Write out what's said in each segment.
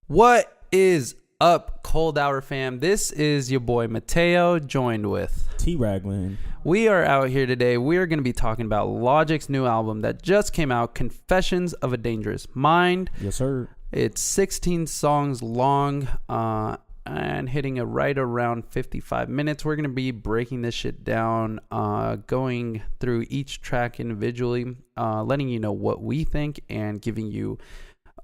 What is up, Cold Hour fam? This is your boy Mateo, joined with T Raglan. We are out here today. We are going to be talking about Logic's new album that just came out, Confessions of a Dangerous Mind. Yes, sir. It's 16 songs long and hitting a right around 55 minutes. We're going to be breaking this shit down, going through each track individually, letting you know what we think and giving you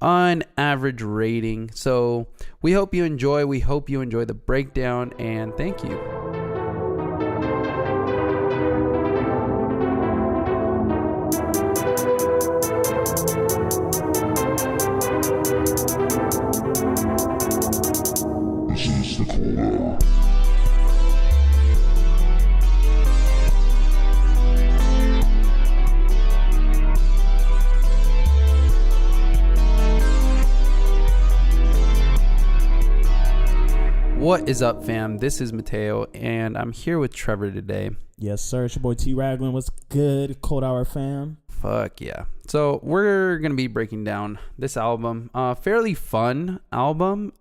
an average rating. So we hope you enjoy. We hope you enjoy the breakdown, and thank you. This is the Cold Hour. What is up, fam? This is Mateo, and I'm here with Trevor today. Yes, sir. It's your boy T Raglan. What's good, Cold Hour fam? Fuck yeah. So we're going to be breaking down this album. Fairly fun album.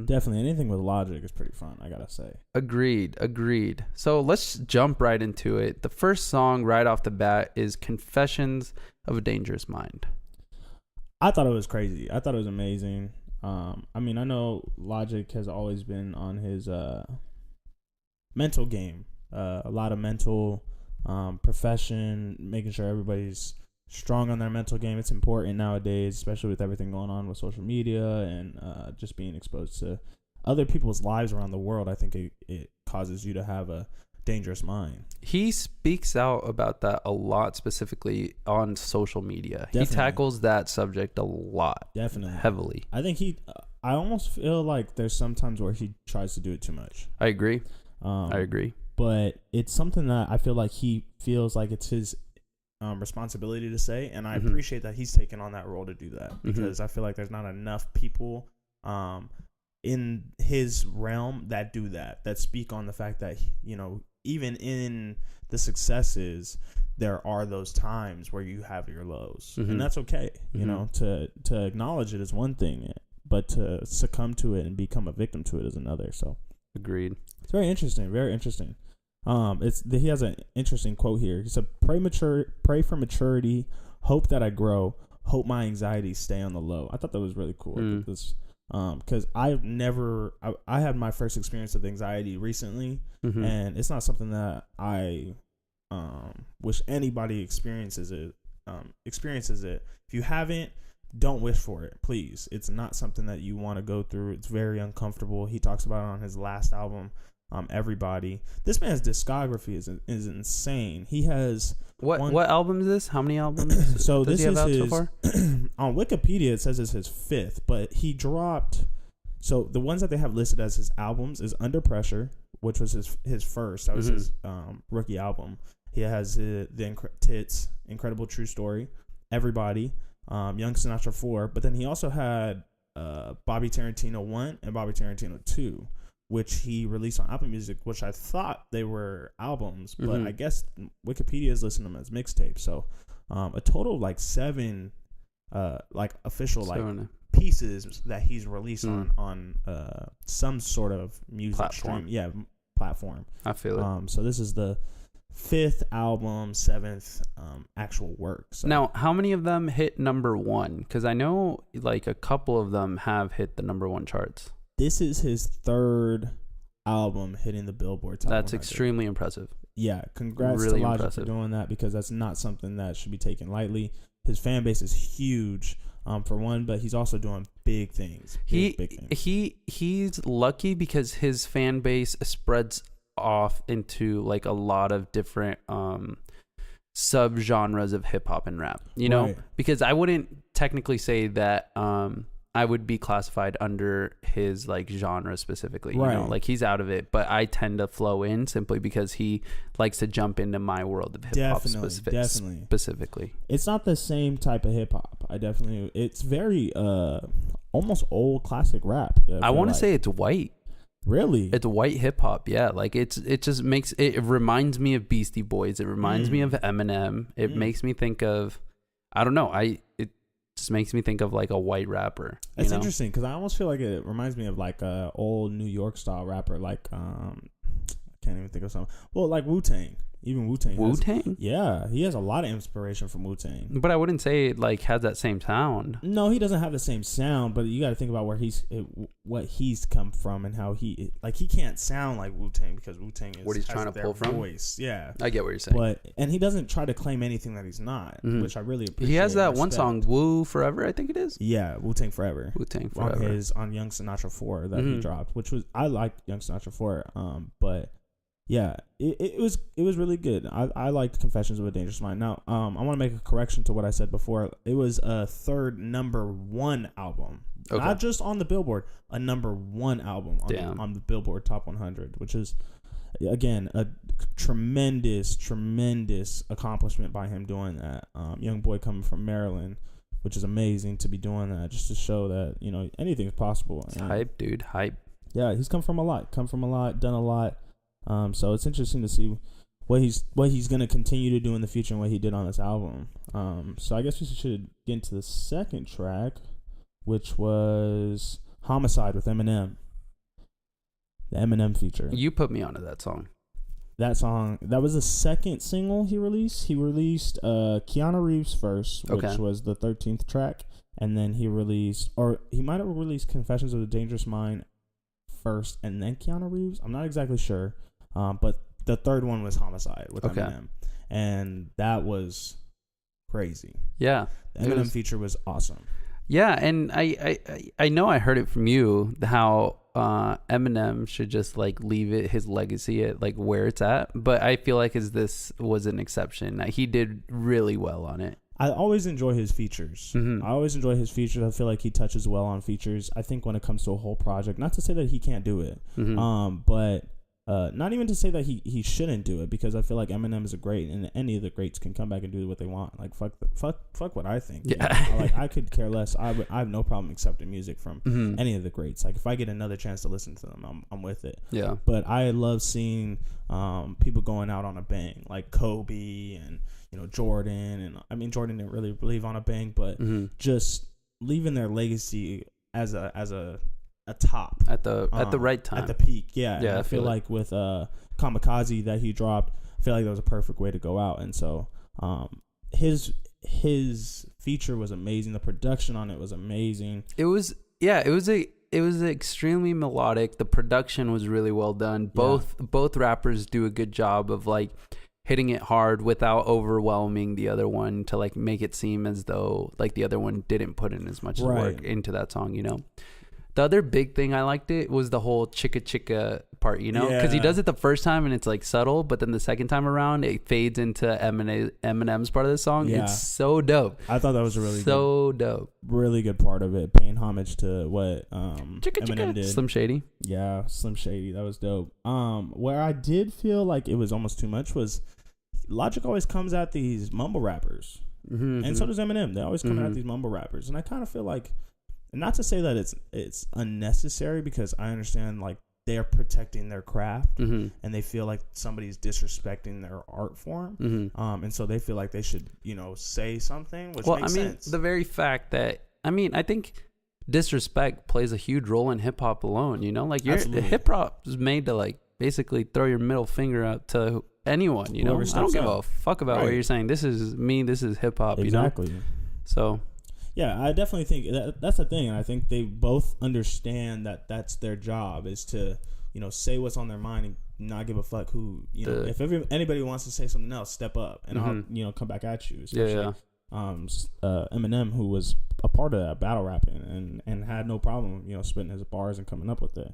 Definitely. Anything with Logic is pretty fun, I gotta say. Agreed. So let's jump right into it. The first song right off the bat is Confessions of a Dangerous Mind. I thought it was crazy. I thought it was amazing. I mean, I know Logic has always been on his mental game. A lot of mental profession, making sure everybody's strong on their mental game. It's important nowadays, especially with everything going on with social media and just being exposed to other people's lives around the world. I think it causes you to have a dangerous mind. He speaks out about that a lot, specifically on social media. Definitely. He tackles that subject a lot. Definitely. Heavily. I think I almost feel like there's sometimes where he tries to do it too much. I agree. But it's something that I feel like he feels like it's his responsibility to say, and I appreciate that he's taken on that role to do that, because I feel like there's not enough people in his realm that do that speak on the fact that, you know, even in the successes, there are those times where you have your lows, and that's okay. You know, to acknowledge it is one thing, but to succumb to it and become a victim to it is another. So Agreed. it's very interesting. Very interesting. He has an interesting quote here. He said, "Pray for maturity, hope that I grow, hope my anxieties stay on the low." I thought that was really cool. Because I had my first experience with anxiety recently, and it's not something that I wish anybody experiences it. If you haven't, don't wish for it, please. It's not something that you want to go through. It's very uncomfortable. He talks about it on his last album, Everybody. This man's discography is insane. He has what album is this? How many albums? So does this he have is out his, so far? On Wikipedia it says it's his fifth, but he dropped. So the ones that they have listed as his albums is Under Pressure, which was his first. That was his rookie album. He has the Tits, Incredible True Story, Everybody, Young Sinatra 4, but then he also had Bobby Tarantino 1 and Bobby Tarantino 2, which he released on Apple Music, which I thought they were albums, but I guess Wikipedia is listing them as mixtapes. So a total of like 7 like official like pieces that he's released on some sort of music platform. I feel it. So this is the 5th album, 7th actual work. So. Now, how many of them hit number 1? Because I know like a couple of them have hit the number 1 charts. This is his 3rd album hitting the Billboard Top 100. That's extremely impressive. Yeah, congrats to Logic for doing that, because that's not something that should be taken lightly. His fan base is huge, for one, but he's also doing big things. Big things. He's lucky because his fan base spreads off into like a lot of different sub-genres of hip-hop and rap, you know? Right. Because I wouldn't technically say that I would be classified under his like genre specifically, you know, like he's out of it, but I tend to flow in simply because he likes to jump into my world of hip hop specifically. It's not the same type of hip hop. It's very almost old classic rap. I want to say it's white. Really? It's white hip hop, yeah. Like it just makes it reminds me of Beastie Boys. It reminds me of Eminem. It makes me think of, I don't know. just makes me think of like a white rapper. It's interesting because I almost feel like it reminds me of like a old New York style rapper, like I can't even think of something. Well, like Wu-Tang. Even Wu-Tang. Wu-Tang? Yeah, he has a lot of inspiration from Wu-Tang. But I wouldn't say it like has that same sound. No, he doesn't have the same sound, but you got to think about what he's come from and how he can't sound like Wu-Tang because Wu-Tang is what he's trying to pull from. Voice. Yeah, I get what you're saying. And he doesn't try to claim anything that he's not, which I really appreciate. He has that one song, Wu Forever, I think it is. Yeah, Wu-Tang Forever. Wu-Tang Forever. On Young Sinatra 4 that he dropped, which was I liked Young Sinatra 4, but. Yeah, it was really good. I liked Confessions of a Dangerous Mind. Now, I want to make a correction to what I said before. It was a third #1 album, not just on the Billboard, a #1 album on the Billboard Top 100, which is again a tremendous accomplishment by him doing that. Young boy coming from Maryland, which is amazing to be doing that, just to show that anything's possible. It's hype, dude, hype. Yeah, he's come from a lot, done a lot. So it's interesting to see what he's gonna continue to do in the future and what he did on this album. So I guess we should get into the second track, which was Homicide with Eminem. The Eminem feature. You put me onto that song. That was the second single he released. He released Keanu Reeves first, which was the 13th track, and then he might have released Confessions of a Dangerous Mind first, and then Keanu Reeves. I'm not exactly sure. But the third one was Homicide with Eminem. And that was crazy. Yeah. The Eminem feature was awesome. Yeah, and I know I heard it from you how Eminem should just like leave his legacy at like where it's at. But I feel like this was an exception. He did really well on it. I always enjoy his features. I feel like he touches well on features. I think when it comes to a whole project, not to say that he can't do it, but not even to say that he shouldn't do it, because I feel like Eminem is a great, and any of the greats can come back and do what they want. Like fuck what I think. Yeah. I could care less. I have no problem accepting music from any of the greats. Like if I get another chance to listen to them, I'm with it. Yeah. But I love seeing people going out on a bang, like Kobe and Jordan, and I mean Jordan didn't really leave on a bang, but just leaving their legacy as a top at the right time, at the peak. Yeah. I feel like with Kamikaze that he dropped, I feel like that was a perfect way to go out. And so his feature was amazing. The production on it was amazing. It was extremely melodic. The production was really well done. Both rappers do a good job of like hitting it hard without overwhelming the other one to like make it seem as though like the other one didn't put in as much work into that song, The other big thing I liked it was the whole chicka chicka part, because he does it the first time and it's like subtle, but then the second time around it fades into Eminem's part of the song. Yeah. It's so dope. I thought that was a really dope, really good part of it, paying homage to what Eminem did. Slim Shady. Yeah, Slim Shady. That was dope. Where I did feel like it was almost too much was Logic always comes at these mumble rappers, and so does Eminem. They always come at these mumble rappers, and I kind of feel like, not to say that it's unnecessary, because I understand like they're protecting their craft, and they feel like somebody's disrespecting their art form, and so they feel like they should say something, which makes sense. The very fact that I think disrespect plays a huge role in hip hop alone. Like hip hop is made to like basically throw your middle finger out to anyone. I don't give a fuck about what you're saying. This is me. This is hip hop. Exactly. So. Yeah, I definitely think that's the thing, and I think they both understand that that's their job, is to say what's on their mind and not give a fuck who if anybody wants to say something else, step up and I'll come back at you. Especially, Eminem, who was a part of that battle rapping and had no problem spitting his bars and coming up with it.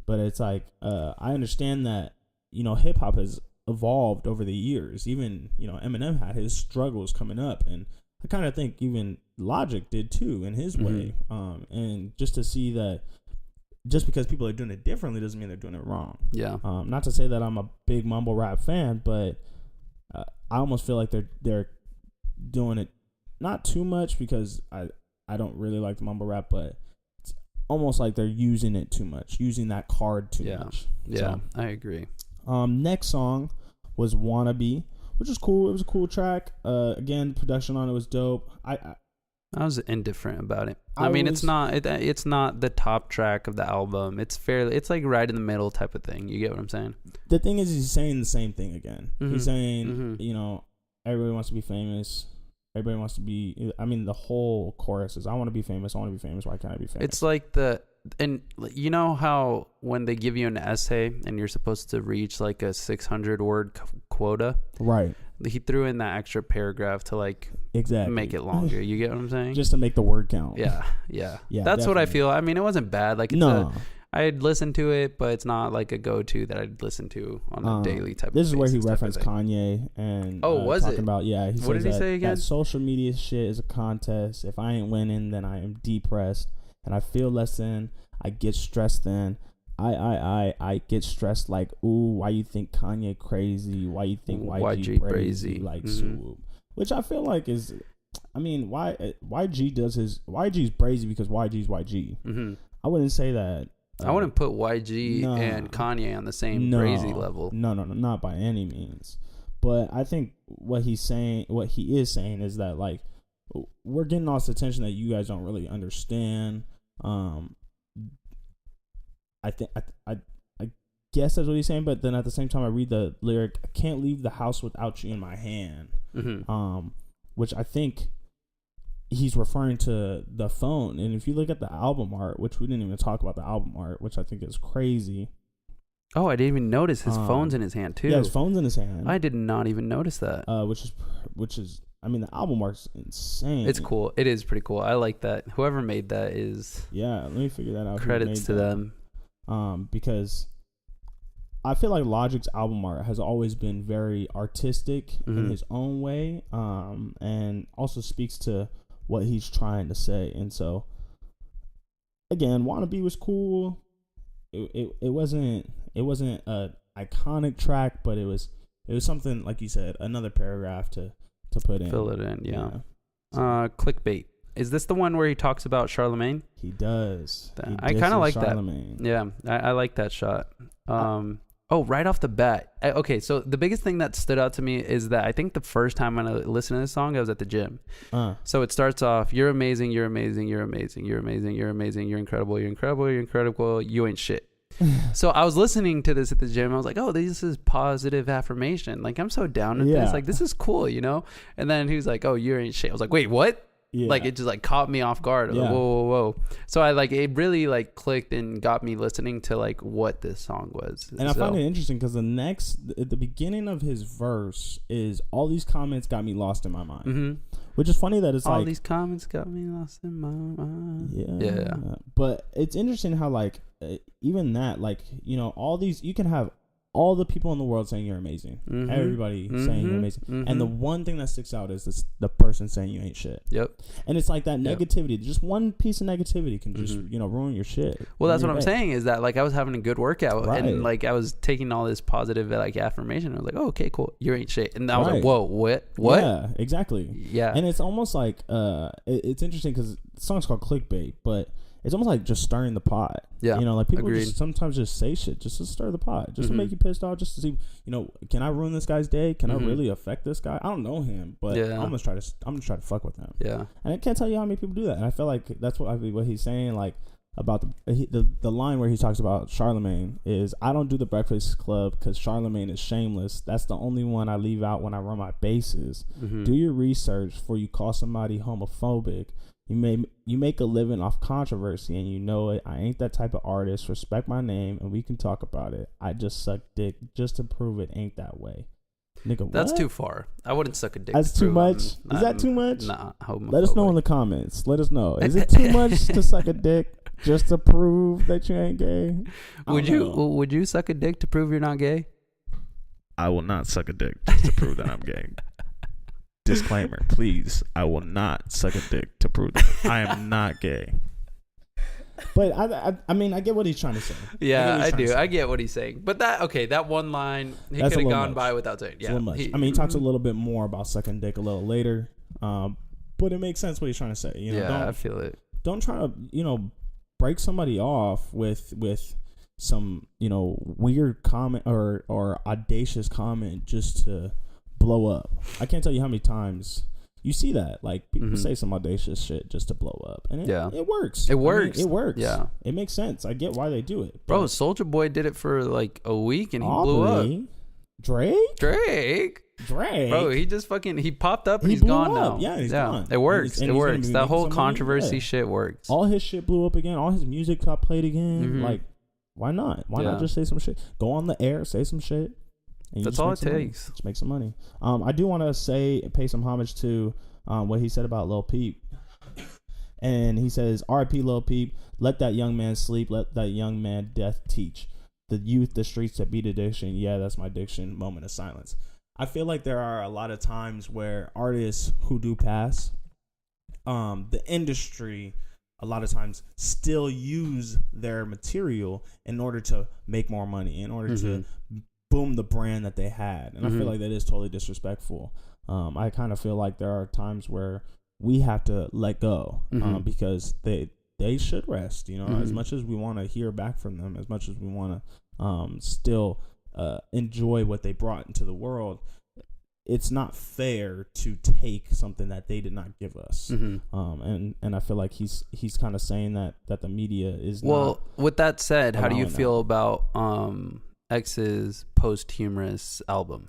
But it's like I understand that hip hop has evolved over the years. Even Eminem had his struggles coming up, and I kind of think even Logic did too in his way. And just to see that just because people are doing it differently doesn't mean they're doing it wrong. Yeah. Not to say that I'm a big mumble rap fan, but I almost feel like they're doing it not too much, because I don't really like the mumble rap, but it's almost like they're using it too much, using that card too much. Yeah, so, I agree. Next song was Wannabe, which is cool. It was a cool track. Again, the production on it was dope. I was indifferent about it. I mean, it's not the top track of the album. It's like right in the middle type of thing. You get what I'm saying? The thing is, he's saying the same thing again. He's saying, everybody wants to be famous. Everybody wants to be. I mean, the whole chorus is, "I want to be famous. I want to be famous. Why can't I be famous?" It's like and you know how when they give you an essay and you're supposed to reach like a 600 word quota, right? He threw in that extra paragraph to like make it longer. You get what I'm saying? Just to make the word count. Yeah. That's definitely what I feel. I mean, it wasn't bad. Like, I'd listen to it, but it's not like a go-to that I'd listen to on a daily type of This is where he referenced Kanye and was talking it? about, he what did he say again? That social media shit is a contest. If I ain't winning, then I am depressed and I feel less than. I get stressed then. I get stressed like, ooh, why you think Kanye crazy? Why you think YG crazy? Like, swoop. Which I feel like is, I mean, YG's brazy because YG's YG. Mm-hmm. I wouldn't say that. I wouldn't put YG and Kanye on the same crazy level. No, not by any means. But I think what he is saying is that, like, we're getting all this attention that you guys don't really understand. I guess that's what he's saying, but then at the same time, I read the lyric, "I can't leave the house without you in my hand," which I think he's referring to the phone. And if you look at the album art, which we didn't even talk about the album art, which I think is crazy. Oh, I didn't even notice his phone's in his hand too. Yeah, his phone's in his hand. I did not even notice that. Which is, I mean, the album art's insane. It's cool. It is pretty cool. I like that. Whoever made that is. Yeah, let me figure that out. Credits to them. Because I feel like Logic's album art has always been very artistic in his own way, and also speaks to what he's trying to say. And so, again, "Wannabe" was cool. It wasn't a iconic track, but it was something, like you said, another paragraph to put in. Fill it in, yeah. Clickbait. Is this the one where he talks about Charlemagne? He does. I kind of like that. Yeah, I like that shot. Right off the bat. Okay, so the biggest thing that stood out to me is that I think the first time when I listened to this song, I was at the gym. So it starts off, "You're amazing, you're amazing, you're amazing, you're amazing, you're amazing, you're incredible, you're incredible, you're incredible, you ain't shit." So I was listening to this at the gym. I was like, oh, this is positive affirmation. Like, I'm so down with this. Like, this is cool, you know? And then he was like, "Oh, you ain't shit." I was like, wait, what? Yeah. Like, it just like caught me off guard. Like, whoa. So I like, it really like clicked and got me listening to like what this song was. And I find it interesting because at the beginning of his verse is, "All these comments got me lost in my mind." Which is funny that it's all these comments got me lost in my mind. Yeah. But it's interesting how, like, even that, like, you know, all these, you can have all the people in the world saying you're amazing. Everybody saying you're amazing. And the one thing that sticks out is the person saying you ain't shit. Yep. And it's like that negativity. Just one piece of negativity can just, ruin your shit. Well, that's what I'm saying is that, like, I was having a good workout and, like, I was taking all this positive, like, affirmation. I was like, oh, okay, cool. You ain't shit. And I was like, whoa, what? Yeah, exactly. Yeah. And it's almost like, it's interesting because the song's called Clickbait, but it's almost like just stirring the pot. Yeah. You know, like people just sometimes just say shit just to stir the pot, just to make you pissed off, just to see, you know, can I ruin this guy's day? Can I really affect this guy? I don't know him, but I'm gonna try to fuck with him. Yeah. And I can't tell you how many people do that. And I feel like that's what he's saying, like, about the line where he talks about Charlemagne is, "I don't do the Breakfast Club because Charlemagne is shameless. That's the only one I leave out when I run my bases. Do your research before you call somebody homophobic. You make a living off controversy and you know it. I ain't that type of artist. Respect my name and we can talk about it. I just suck dick just to prove it ain't that way." Nigga, what? That's too far. I wouldn't suck a dick. That's too much? Is that too much? Nah. Let us know in the comments. Let us know. Is it too much to suck a dick just to prove that you ain't gay? Would you suck a dick to prove you're not gay? I will not suck a dick just to prove that I'm gay. Disclaimer, please. I will not suck a dick to prove that I am not gay. But I mean, I get what he's trying to say. Yeah, I do. I get what he's saying. But that one line, he could have gone by without saying. Yeah, he talks a little bit more about sucking dick a little later. But it makes sense what he's trying to say. You know, I feel it. Don't try to, break somebody off with some, weird comment or audacious comment just to blow up. I can't tell you how many times, you see that. Like, people say some audacious shit just to blow up. And it works. It works. It works. Yeah. It makes sense. I get why they do it. Bro, Soulja Boy did it for like a week and he blew up. Drake? Bro, he just he popped up and he's blew gone up. now. Yeah, he's gone. It works. And it he's gonna works. be That making whole some money. controversy Yeah. shit works. All his shit blew up again. All his music got played again. Like, why not? Why not just say some shit? Go on the air, say some shit. That's all it takes. Just make some money. I do want to pay some homage to what he said about Lil Peep. And he says, R.I.P. Lil Peep, let that young man sleep, let that young man death teach. The youth, the streets that beat addiction. Yeah, that's my addiction. Moment of silence. I feel like there are a lot of times where artists who do pass, the industry a lot of times still use their material in order to make more money, in order to boom the brand that they had. And I feel like that is totally disrespectful. I kind of feel like there are times where we have to let go because they should rest, you know, as much as we want to hear back from them, as much as we want to still enjoy what they brought into the world. It's not fair to take something that they did not give us. And I feel like he's kind of saying that the media is well, not. With that said, how do you feel that. about X's posthumous album?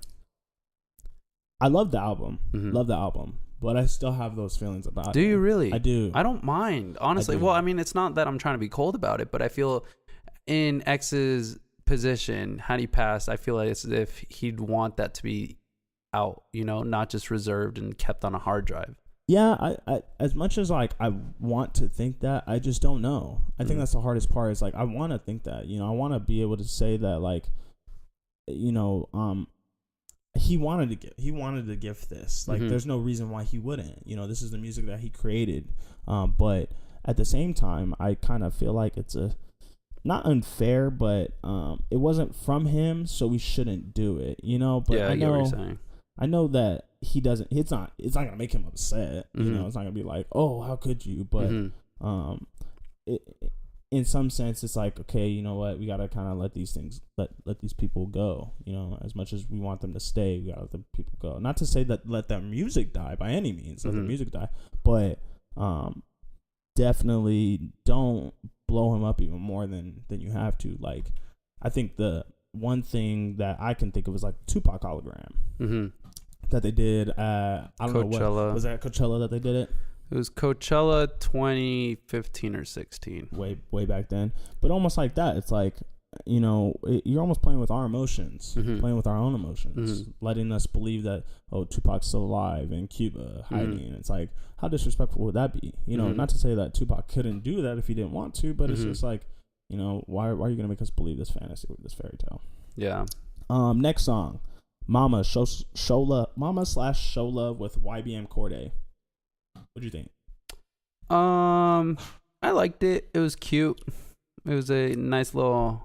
I love the album. Love the album. But I still have those feelings about it. Do you really? I do. I don't mind, honestly. Well, I mean, it's not that I'm trying to be cold about it, but I feel in X's position, had he passed, I feel like it's as if he'd want that to be out, you know, not just reserved and kept on a hard drive. Yeah, I as much as like I want to think that, I just don't know. I think that's the hardest part. Is like I want to think that, you know, I want to be able to say that, like, you know, he wanted to give this. Like, there's no reason why he wouldn't. You know, this is the music that he created. But at the same time, I kind of feel like it's not unfair, but it wasn't from him, so we shouldn't do it. You know, but yeah, I get what you're saying. I know that he doesn't. It's not gonna make him upset. You know, it's not gonna be like, oh, how could you? But in some sense, it's like, okay, you know what? We gotta kind of let these things, let these people go. You know, as much as we want them to stay, we gotta let the people go. Not to say that let their music die by any means. Let their music die, but definitely don't blow him up even more than you have to. Like, I think the one thing that I can think of is like Tupac hologram that they did. I don't know what was that, Coachella that they did it. It was Coachella 2015 or 16. Way back then. But almost like that. It's like, you know, you're almost playing with our emotions, playing with our own emotions, letting us believe that, oh, Tupac's still alive in Cuba, hiding. And it's like, how disrespectful would that be? You know, not to say that Tupac couldn't do that if he didn't want to, but it's just like, you know, why are you going to make us believe this fantasy, this fairy tale? Yeah. Next song, Mama Show Love, Mama / Show Love with YBN Cordae. What do you think? I liked it. It was cute. It was a nice little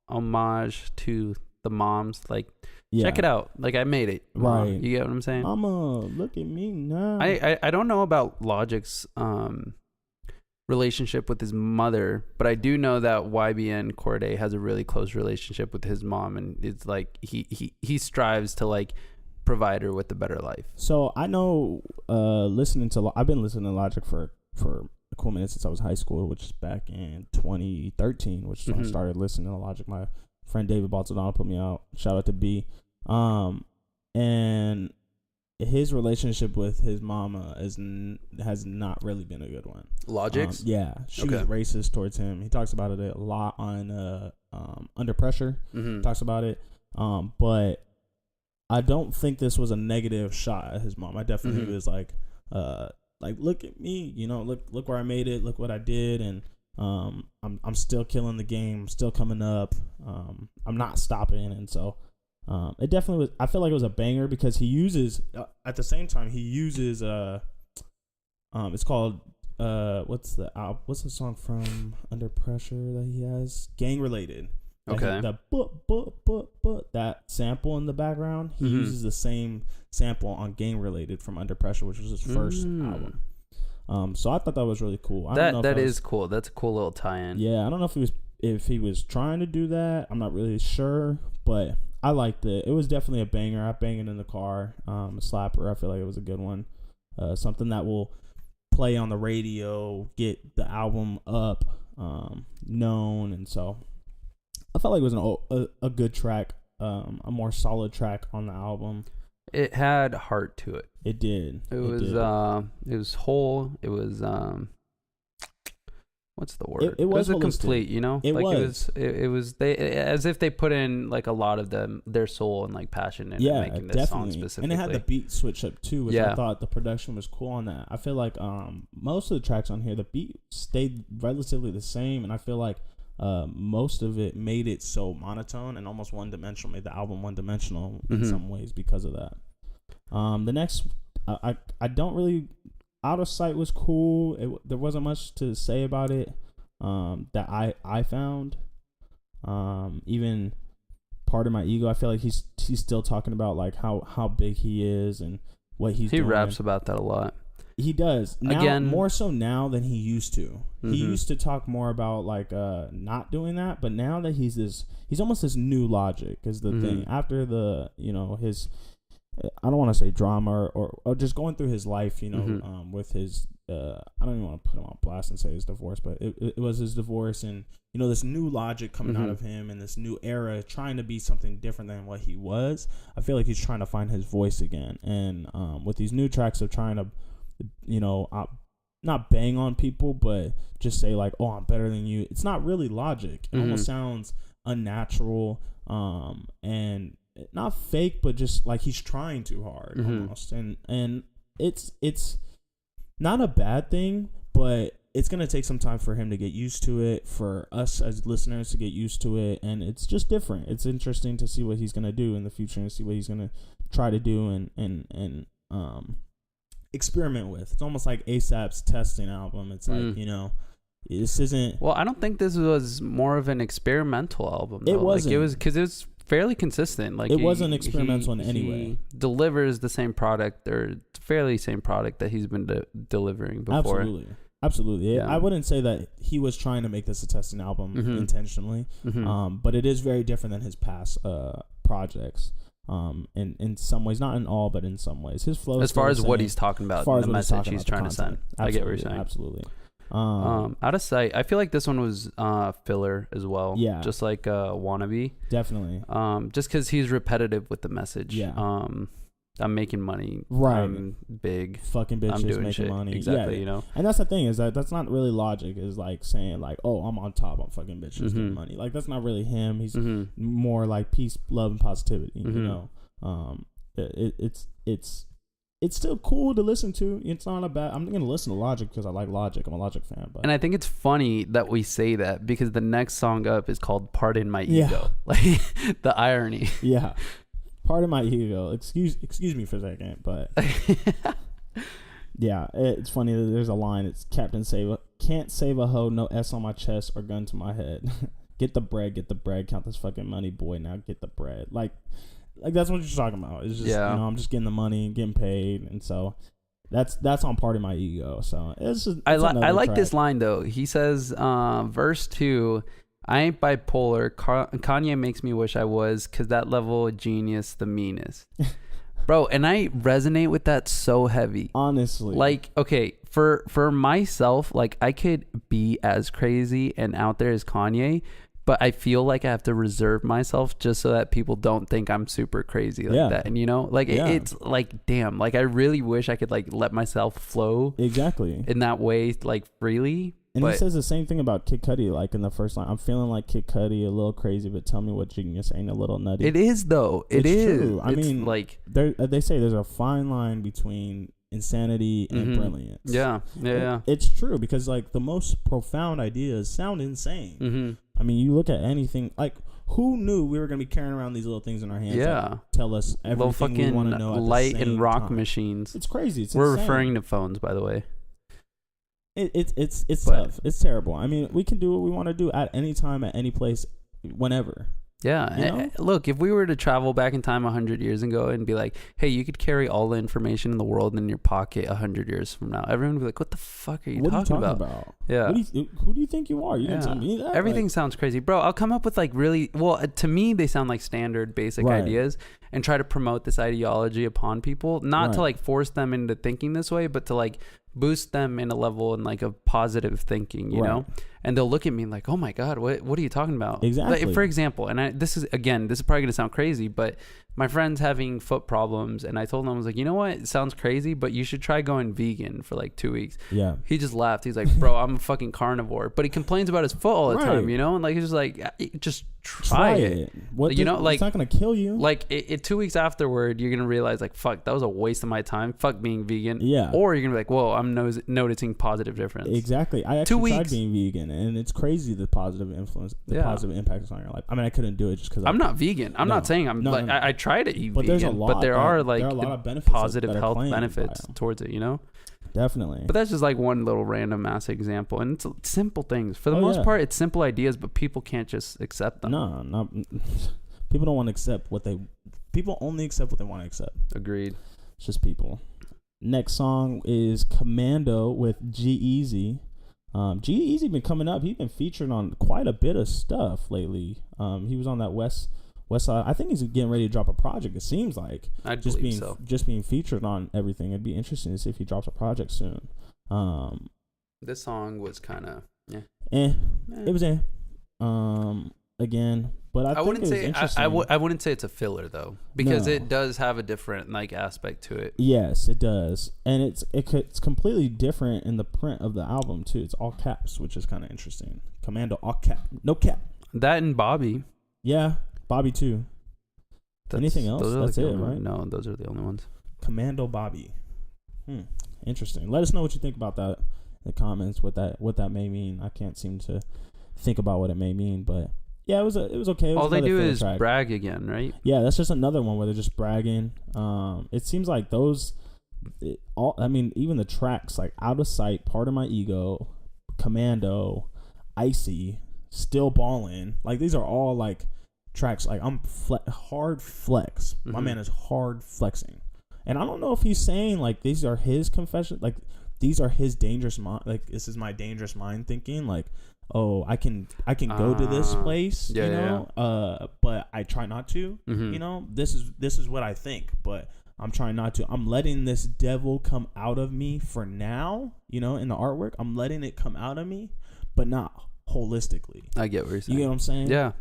homage to the moms. Like, check it out. Like, I made it. Right. You get what I'm saying? Mama, look at me now. I don't know about Logic's relationship with his mother, but I do know that YBN Cordae has a really close relationship with his mom, and it's like he strives to like provide her with a better life. So I know, I've been listening to Logic for a cool minute since I was in high school, which is back in 2013, which is when I started listening to Logic. My friend David Baltadano put me out. Shout out to B. And his relationship with his mama has not really been a good one. Logic's? Yeah. She was racist towards him. He talks about it a lot on Under Pressure. Talks about it. But I don't think this was a negative shot at his mom. I definitely was like, look at me, you know, look where I made it, look what I did, and I'm still killing the game, still coming up. I'm not stopping, and so it definitely was. I feel like it was a banger because he uses at the same time he uses it's called what's the song from Under Pressure that he has, Gang Related. Okay. The that sample in the background, he uses the same sample on Gang Related from Under Pressure, which was his first album. So I thought that was really cool. That is cool. That's a cool little tie-in. Yeah, I don't know if he was trying to do that. I'm not really sure, but I liked it. It was definitely a banger. I banged it in the car. A slapper. I feel like it was a good one. something that will play on the radio, get the album up, known, and so I felt like it was a good track, a more solid track on the album. It had heart to it. It did. It was whole. It was what's the word? It was a holistic. Complete, you know? It like was. It was they as if they put in like a lot of their soul and like passion into making this song specifically. And it had the beat switch up too, which Yeah. I thought the production was cool on that. I feel like most of the tracks on here, the beat stayed relatively the same, and I feel like most of it made it so monotone and almost one-dimensional, made the album one-dimensional in some ways because of that. The next, I don't really... Out of Sight was cool. There wasn't much to say about it that I found. Even Pardon My Ego, I feel like he's still talking about like how big he is and what he's doing. He raps about that a lot. He does. Now, Again, more so now than he used to. Mm-hmm. He used to talk more about like not doing that, but now that he's almost this new Logic is the thing. After the, his, I don't want to say drama or just going through his life, with his I don't even want to put him on blast and say his divorce, but it was his divorce and this new Logic coming out of him and this new era trying to be something different than what he was. I feel like he's trying to find his voice again, and with these new tracks of trying to not bang on people, but just say like, oh, I'm better than you. It's not really Logic. It almost sounds unnatural, and not fake, but just like he's trying too hard almost. And it's not a bad thing, but it's going to take some time for him to get used to it, for us as listeners to get used to it. And it's just different. It's interesting to see what he's going to do in the future and see what he's going to try to do and experiment with. It's almost like ASAP's testing album. It's like, this isn't. Well, I don't think this was more of an experimental album, though. It wasn't. Like, it was because it was fairly consistent. Like it wasn't experimental in any way. He delivers the same product or fairly same product that he's been delivering before. Absolutely. Yeah. I wouldn't say that he was trying to make this a testing album intentionally, but it is very different than his past projects. In some ways, not in all, but in some ways, his flow. As far as what he's talking about, the message he's trying to send. I get what you're saying. Absolutely. Out of Sight, I feel like this one was filler as well. Yeah, just like Wannabe. Definitely. Just because he's repetitive with the message. Yeah. I'm making money. Right. I'm big. Fucking bitches I'm doing making shit. money. Exactly. Yeah. And that's the thing is that's not really Logic. Is like saying like, oh, I'm on top. I'm fucking bitches getting money. Like that's not really him. He's more like peace, love, and positivity. It's still cool to listen to. It's not a bad. I'm gonna listen to Logic because I like Logic. I'm a Logic fan. But and I think it's funny that we say that because the next song up is called "Pardon My Ego." Like the irony. Yeah. Pardon My Ego. Excuse me for a second, but yeah, it's funny that there's a line. It's Captain can't save a hoe, no S on my chest or gun to my head. Get the bread, count this fucking money, boy. Now get the bread. Like that's what you're talking about. It's just I'm just getting the money, getting paid, and so that's on Pardon My Ego. So it's I like this line though. He says, verse 2. I ain't bipolar. Kanye makes me wish I was, because that level of genius, the meanest. Bro, and I resonate with that so heavy. Honestly. Like, okay, for myself, like, I could be as crazy and out there as Kanye, but I feel like I have to reserve myself just so that people don't think I'm super crazy like that. And, it's like, damn, like, I really wish I could, like, let myself flow. Exactly. In that way, like, freely. And he says the same thing about Kid Cudi, like in the first line. I'm feeling like Kid Cudi, a little crazy, but tell me what genius ain't a little nutty. It is, though. It's true. I mean, like they say there's a fine line between insanity and brilliance. Yeah. It's true because like the most profound ideas sound insane. I mean, you look at anything like who knew we were gonna be carrying around these little things in our hands? Yeah, that tell us everything we want to know. Light and rock machines. It's crazy. We're insane. referring to phones, by the way. It's tough. It's terrible. I mean, we can do what we want to do at any time, at any place, whenever. Yeah. You know? Look, if we were to travel back in time 100 years ago and be like, hey, you could carry all the information in the world in your pocket 100 years from now, everyone would be like, what the fuck are you talking about? Yeah. Who do you think you are? You didn't tell me that. Everything sounds crazy. Bro, I'll come up with like really, well, to me, they sound like standard basic ideas and try to promote this ideology upon people, not to like force them into thinking this way, but to like boost them in a level and like a positive thinking, you know? And they'll look at me like, oh my God, what are you talking about? Exactly. Like, for example, and this is probably going to sound crazy, but my friend's having foot problems, and I told him, I was like, you know what? It sounds crazy, but you should try going vegan for like 2 weeks. Yeah. He just laughed. He's like, bro, I'm a fucking carnivore. But he complains about his foot all the time, you know? And like, he's just like, just try it. What you know, like, it's not going to kill you. Like, 2 weeks afterward, you're going to realize, like, fuck, that was a waste of my time. Fuck being vegan. Yeah. Or you're going to be like, whoa, I'm noticing positive difference. Exactly. I actually tried being vegan, and it's crazy the positive influence, positive impact on your life. I mean, I couldn't do it just because I'm not vegan. I'm not saying I'm like, I try to eat vegan, but there are like a lot of benefits positive health benefits towards it, you know? Definitely. But that's just like one little random ass example. And it's simple things. For the most part, it's simple ideas, but people can't just accept them. No. People don't want to accept people only accept what they want to accept. Agreed. It's just people. Next song is Commando with G-Eazy. G-Eazy been coming up. He's been featured on quite a bit of stuff lately. He was on that West Side. I think he's getting ready to drop a project. It seems like just being featured on everything. It'd be interesting to see if he drops a project soon. This song was kind of It was again, but I think it was interesting. I wouldn't say it's a filler though, because it does have a different like aspect to it. Yes, it does, and it's completely different in the print of the album too. It's all caps, which is kind of interesting. Commando all cap, no cap. That and Bobby. Yeah, Bobby too. Anything else? That's it, right? No, those are the only ones. Commando Bobby. Interesting. Let us know what you think about that in the comments. What that may mean. I can't seem to think about what it may mean, but yeah, it was okay. All they do is brag again, right? Yeah, that's just another one where they're just bragging. It seems like even the tracks like Out of Sight, Part of My Ego, Commando, Icy, Still Ballin', like these are all like tracks like I'm hard flex. My man is hard flexing, and I don't know if he's saying like these are his confession, like these are his dangerous mind, like this is my dangerous mind thinking, like oh I can go to this place, but I try not to. You know, this is what I think, but I'm trying not to. I'm letting this devil come out of me for now. You know, in the artwork, I'm letting it come out of me, but not holistically. I get what you're saying. You get what I'm saying? Yeah,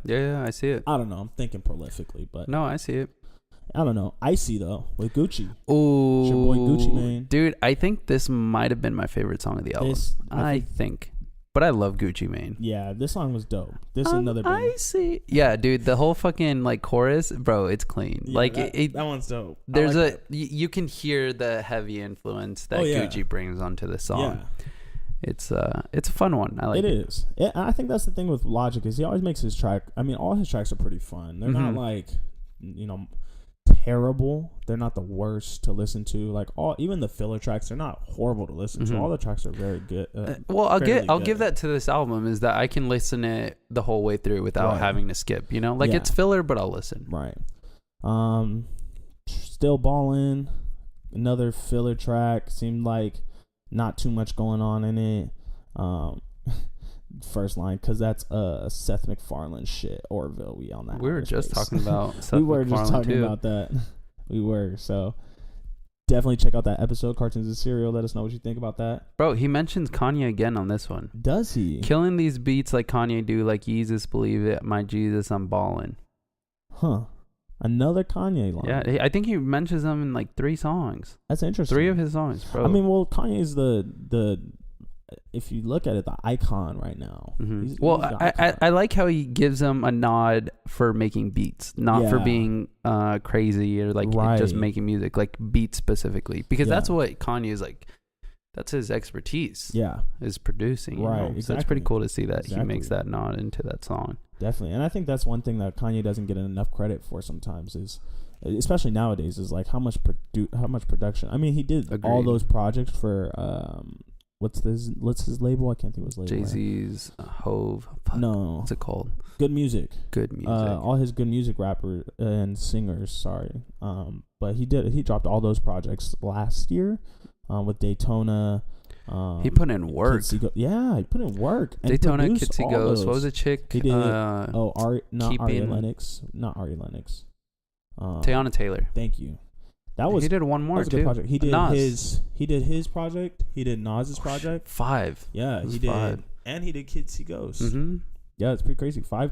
I see it. I don't know. I'm thinking prolifically, but no, I see it. I don't know. Icy though with Gucci. Oh, it's your boy Gucci Mane. Dude, I think this might have been my favorite song of the album. I think. But I love Gucci Mane. Yeah, this song was dope. This is another banger. Icy. Yeah, dude, the whole fucking like chorus, bro, it's clean. Yeah, like that one's dope. There's you can hear the heavy influence that Gucci brings onto the song. Yeah. It's a fun one. I like it. It is. I think that's the thing with Logic is he always makes his track. I mean, all his tracks are pretty fun. They're not like, terrible. They're not the worst to listen to. Like even the filler tracks, they're not horrible to listen to. All the tracks are very good. I'll give that to this album is that I can listen it the whole way through without having to skip. You know, like it's filler, but I'll listen. Right. Still Ballin', another filler track. Seemed like not too much going on in it. First line, because that's Seth MacFarlane shit. Orville, we on that. We were just talking about Seth we were just talking about that. We were. So definitely check out that episode, Cartoons and Cereal. Let us know what you think about that. Bro, he mentions Kanye again on this one. Does he? Killing these beats like Kanye do, like Yeezus, Believe It, My Jesus, I'm Ballin'. Huh. Another Kanye line. Yeah, I think he mentions them in like 3 songs. That's interesting. 3 of his songs, bro. I mean, well, Kanye's the if you look at it, the icon right now. He's I like how he gives them a nod for making beats, not for being crazy or like just making music, like beats specifically, because that's what Kanye is like. That's his expertise. Yeah, is producing. Right. Exactly. So it's pretty cool to see that he makes that nod into that song. Definitely, and I think that's one thing that Kanye doesn't get enough credit for sometimes is, especially nowadays, is like how much production. I mean, he did all those projects for what's his label? I can't think of his label. Jay-Z's Hove. Fuck, No. what's it called? Good Music. Good Music. All his Good Music rappers and singers. Sorry. But he dropped all those projects last year, with Daytona. He put in work. He put in work. And Daytona, produced Kitsy all Ghost. those. What was the chick? He did. Not Ari Keeping- Lennox. Not Ari Lennox. Tiana Taylor. Thank you. That was He did one that more was a good too. project. He did Nas. his project. He did Nas's project. 5. Yeah, It was he did. 5. And he did Kitsy Ghost. Mm-hmm. Yeah, it's pretty crazy. Five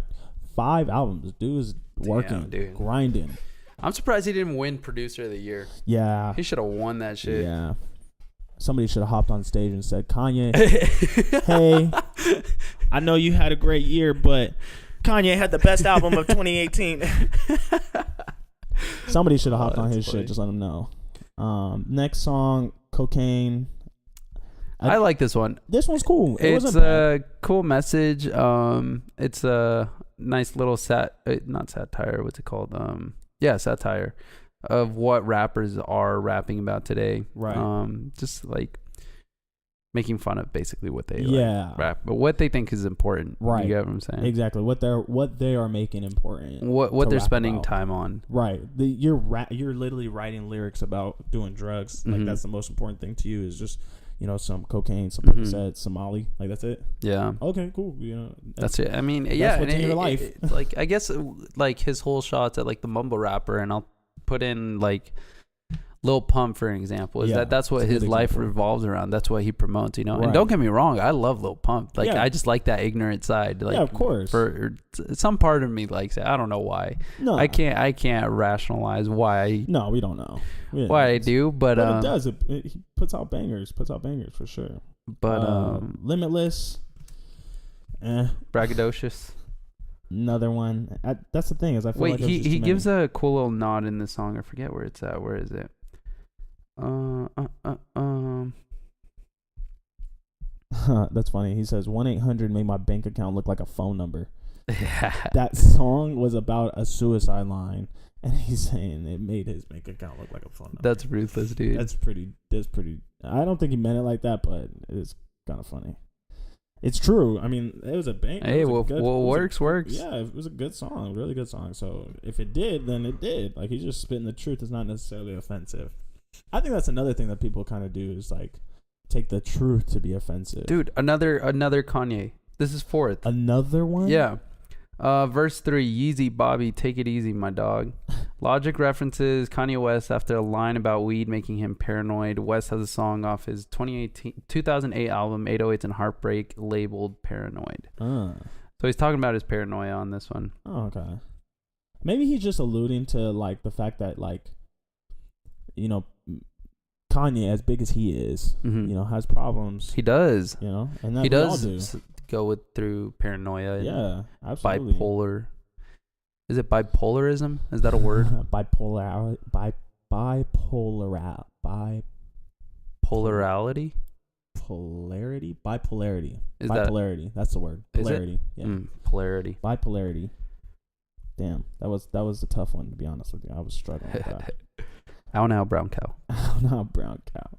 albums. Dude is working, dude. grinding. I'm surprised he didn't win Producer of the Year. Yeah. He should have won that shit. Yeah. Somebody should have hopped on stage and said, Kanye, hey, I know you had a great year, but Kanye had the best album of 2018. Somebody should have hopped on his funny. shit. Just let him know. Next song, Cocaine. I like this one. This one's cool. It It's wasn't bad. a cool message. It's a nice little not satire. What's it called? Satire of what rappers are rapping about today. Right. Just like making fun of basically what they rap, but what they think is important. Right. You get what I'm saying? Exactly. What they are making important. What to they're rap spending about. time on. Right. You're literally writing lyrics about doing drugs. Like Mhm. that's the most important thing to you is just, some cocaine, some Mhm. Percocet, some Molly. Like that's it. Yeah. Okay, cool. That's it. I mean, that's yeah. what's and in your life. it's like, I guess, like his whole shots at like the mumble rapper, and I'll put in like Lil Pump for an example. Is Yeah, that's what it's a his good life example. revolves around. That's what he promotes. And Right. don't get me wrong, I love Lil Pump. Like Yeah. I just like that ignorant side. Like, Yeah, of course. For some part of me likes it. I don't know why. No, I can't rationalize why No, we don't know. I do, but But it does. He puts out bangers. For sure. Limitless. braggadocious. Another one. That's the thing is I feel Wait, like there's just he too gives many. a cool little nod in the song. I forget where it's at. Where is it? That's funny. He says 1-800 made my bank account look like a phone number. Yeah. That song was about a suicide line, and he's saying it made his bank account look like a phone number. That's ruthless, dude. That's pretty. I don't think he meant it like that, but it's kind of funny. It's true. I mean, it was a bank. Hey, what works. Yeah, it was a good song, really good song. So if it did, then it did. Like he's just spitting the truth. It's not necessarily offensive. I think that's another thing that people kind of do is like take the truth to be offensive. Dude, another Kanye. This is 4th. Another one? Yeah. Verse 3, Yeezy Bobby, take it easy, my dog. Logic references Kanye West after a line about weed making him paranoid. West has a song off his 2008 album 808s and Heartbreak labeled Paranoid. So he's talking about his paranoia on this one. Oh, okay. Maybe he's just alluding to like the fact that like, Kanye, as big as he is, Mhm. has problems. He does. And that He we all does do. go through paranoia and Yeah, absolutely. bipolar. Is it bipolarism? Is that a word? Bipolarity. Polarity? Bipolarity. Is that Bipolarity. That's the word. Is it? Polarity. Yeah. Polarity. Bipolarity. Damn, that was a tough one to be honest with you. I was struggling with that. Ow now, brown cow. Not brown cow.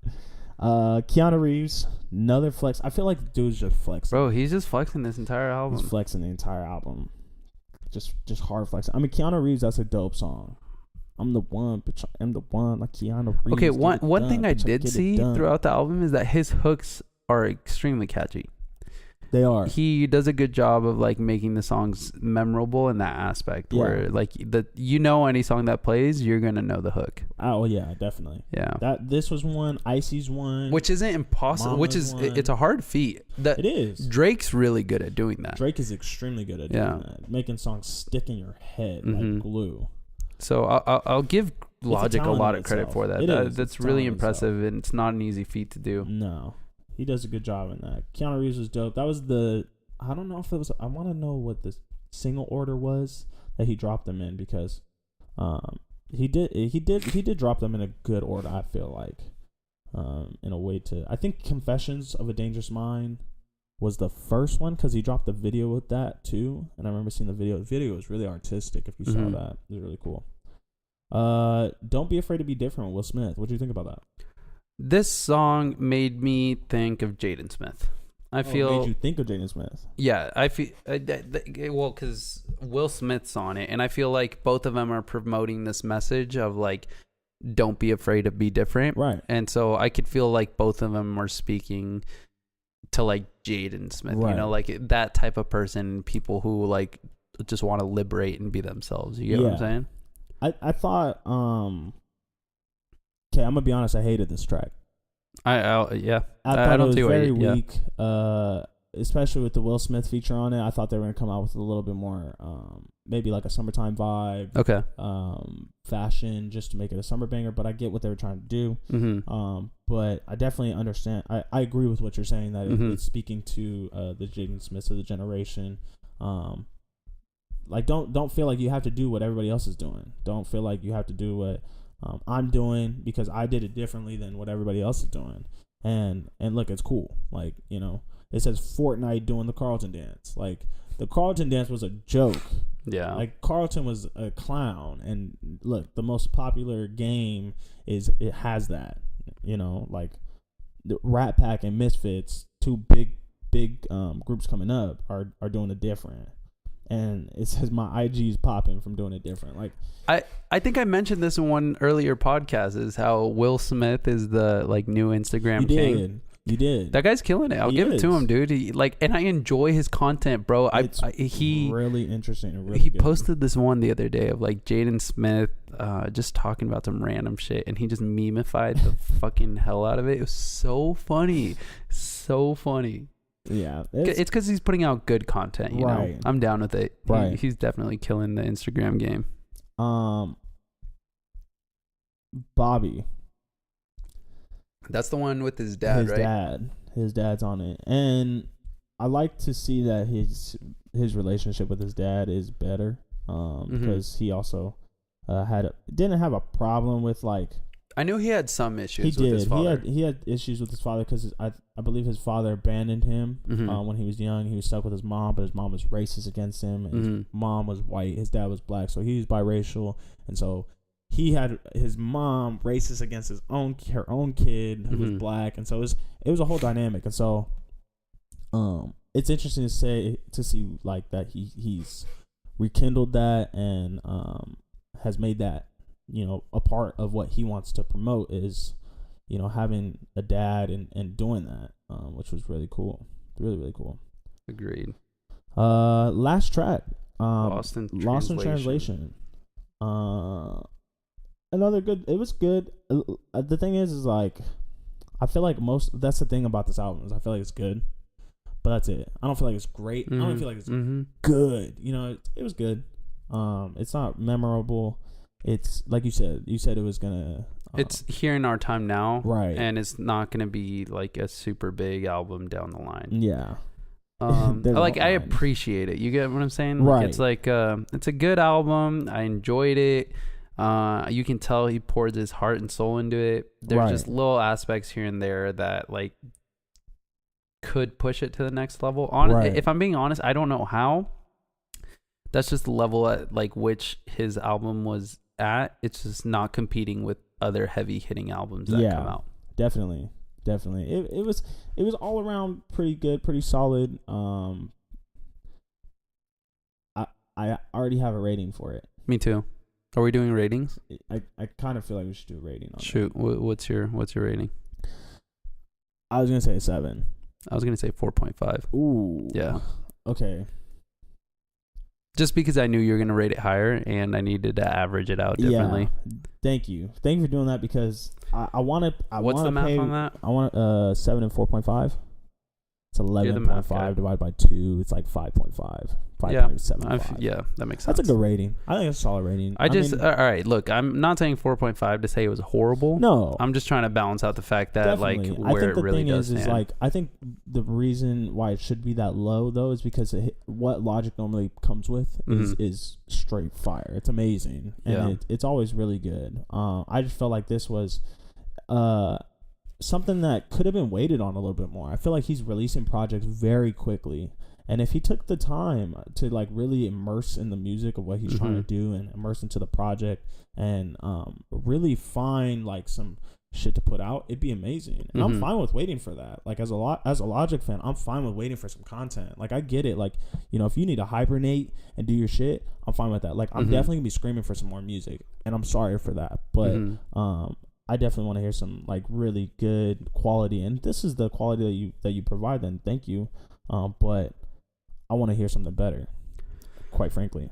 Keanu Reeves, another flex. I feel like the dude's just flexing. Bro, he's just flexing this entire album. He's flexing the entire album. Just hard flexing. I mean, Keanu Reeves, that's a dope song. I'm the one, bitch. I'm the one. Like Keanu Reeves. Okay, get it one done, thing I bitch, did get it see done. throughout the album is that his hooks are extremely catchy. They are. He does a good job of like making the songs memorable in that aspect where like any song that plays, you're gonna know the hook. Oh yeah, definitely. Yeah. This was one. Icy's one. Which isn't impossible. Which Mama's is one. it's a hard feat. It is. Drake's really good at doing that. Drake is extremely good at doing that, making songs stick in your head like glue. So I'll give Logic a talent lot in of credit itself. for that. It is. That's It's a really talent in impressive, and it's not an easy feat to do. No, he does a good job in that. Keanu Reeves was dope. That was I don't know if it was. I want to know what the single order was that he dropped them in because, he did drop them in a good order. I feel like, in a way to. I think Confessions of a Dangerous Mind was the first one because he dropped the video with that too, and I remember seeing the video. The video was really artistic. If you saw that, it was really cool. Don't Be Afraid to Be Different with Will Smith. What do you think about that? This song made me think of Jaden Smith. I feel. Made you think of Jaden Smith? Yeah, I feel. Well, because Will Smith's on it, and I feel like both of them are promoting this message of like, don't be afraid to be different. Right. And so I could feel like both of them are speaking to like Jaden Smith, right. You know, like that type of person, people who like just want to liberate and be themselves. You get what I'm saying? I thought, okay, I'm gonna be honest. I hated this track. I thought I don't it was do very it. weak, especially with the Will Smith feature on it. I thought they were gonna come out with a little bit more, maybe like a summertime vibe, Okay. Fashion, just to make it a summer banger. But I get what they were trying to do. Mm-hmm. But I definitely understand. I agree with what you're saying, that it's speaking to the Jaden Smiths of the generation. Like don't feel like you have to do what everybody else is doing. Don't feel like you have to do what I'm doing because I did it differently than what everybody else is doing. And look, it's cool. Like, you know, it says Fortnite doing the Carlton dance. Like, the Carlton dance was a joke. Yeah. Like, Carlton was a clown. And look, the most popular game it has that. You know, like the Rat Pack and Misfits, two big groups coming up, are doing it different. And it says my IG's popping from doing it different. Like, I think I mentioned this in one earlier podcast, is how Will Smith is the like new Instagram king. You did. That guy's killing it. I'll give it to him, dude. He, like, and I enjoy his content, bro. He really interesting and really he good. posted this one the other day of like Jaden Smith just talking about some random shit, and he just memified the fucking hell out of it. It was so funny. So funny. Yeah. It's because he's putting out good content, you know? I'm down with it. Right. He's definitely killing the Instagram game. Bobby. That's the one with his dad, right? His dad's on it. And I like to see that his relationship with his dad is better. Because he also didn't have a problem with, like, I knew he had some issues with his father. He had issues with his father because I believe his father abandoned him when he was young. He was stuck with his mom, but his mom was racist against him. And his mom was white. His dad was black, so he was biracial. And so he had his mom racist against her own kid who was black, and so it was a whole dynamic. And so, it's interesting to see like that he's rekindled that and has made that, you know, a part of what he wants to promote is, you know, having a dad and doing that, which was really cool, really cool. Agreed. Last track, Lost in Translation. Another good. It was good. The thing is like, I feel like that's the thing about this album is I feel like it's good, but that's it. I don't feel like it's great. I don't feel like it's good. You know, it was good. It's not memorable. It's like you said it was gonna. It's here in our time now, right? And it's not gonna be like a super big album down the line. Yeah. Like I appreciate it. You get what I'm saying? Like, right. It's like it's a good album. I enjoyed it. You can tell he poured his heart and soul into it. There's just little aspects here and there that like could push it to the next level. If I'm being honest, I don't know how. That's just the level at like which his album was at. It's just not competing with other heavy hitting albums that come out. Definitely. It was all around pretty good, pretty solid. I already have a rating for it. Me too. Are we doing ratings? I kind of feel like we should do a rating on Shoot, what's your rating? I was gonna say 7. I was gonna say 4.5. Ooh. Yeah. Okay. Just because I knew you were gonna rate it higher, and I needed to average it out differently. Yeah. Thank you for doing that because I want to. What's the math on that? I want 7 and 4.5. It's 11.5 divided by 2. It's like 5.5. 5.75. Yeah, that makes sense. That's a good rating. I think it's a solid rating. I mean, all right. Look, I'm not saying 4.5 to say it was horrible. No, I'm just trying to balance out the fact that definitely. like where it really does stand. Is like I think the reason why it should be that low though is because what Logic normally comes with is straight fire. It's amazing and it's always really good. I just felt like this was something that could have been waited on a little bit more. I feel like he's releasing projects very quickly. And if he took the time to like really immerse in the music of what he's trying to do and immerse into the project and really find like some shit to put out, it'd be amazing. And I'm fine with waiting for that. Like as a Logic fan, I'm fine with waiting for some content. Like I get it. Like, you know, if you need to hibernate and do your shit, I'm fine with that. Like I'm definitely gonna be screaming for some more music, and I'm sorry for that. But I definitely want to hear some like really good quality, and this is the quality that you provide. Then thank you. But I want to hear something better. Quite frankly,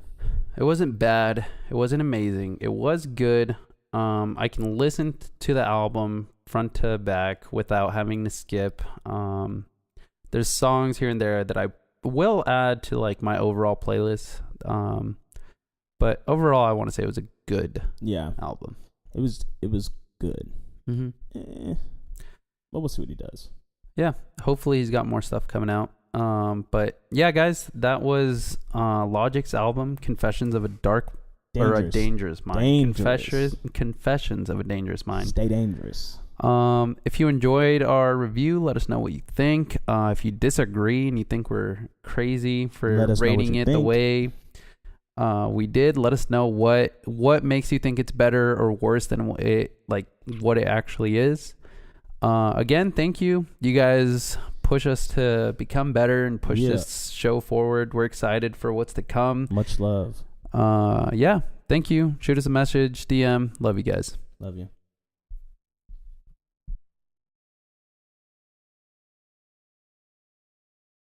it wasn't bad. It wasn't amazing. It was good. I can listen to the album front to back without having to skip. There's songs here and there that I will add to like my overall playlist. But overall, I want to say it was a good album. It was good. But we'll see what he does. Yeah, hopefully he's got more stuff coming out. But yeah, guys, that was Logic's album, Confessions of a Dangerous Mind. Confessions of a Dangerous Mind. Stay dangerous. If you enjoyed our review, let us know what you think. If you disagree and you think we're crazy for rating it the way we did, let us know what makes you think it's better or worse than what it actually is. Again, thank you. You guys push us to become better and push this show forward. We're excited for what's to come. Much love. Thank you. Shoot us a message, DM. Love you guys. Love you.